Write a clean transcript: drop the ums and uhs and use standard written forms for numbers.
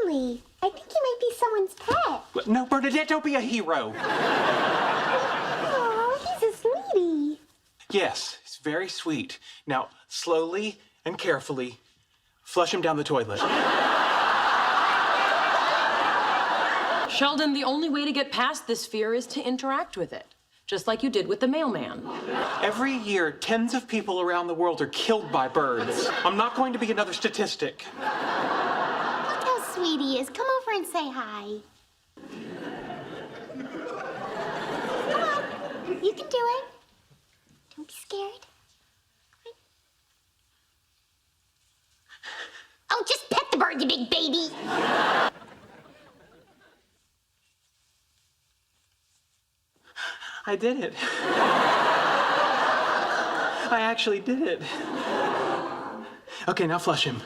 Really? I think he might be someone's pet. No, Bernadette, don't be a hero. Oh, he's a sweetie. Yes, it's very sweet. Now, slowly and carefully, flush him down the toilet. Sheldon, the only way to get past this fear is to interact with it, just like you did with the mailman. Every year, tens of people around the world are killed by birds. I'm not going to be another statistic. Look how sweet he is. Come over and say hi. Come on. You can do it. Don't be scared. Oh, just pet the bird, you big baby. I did it. I actually did it. Okay, now flush him.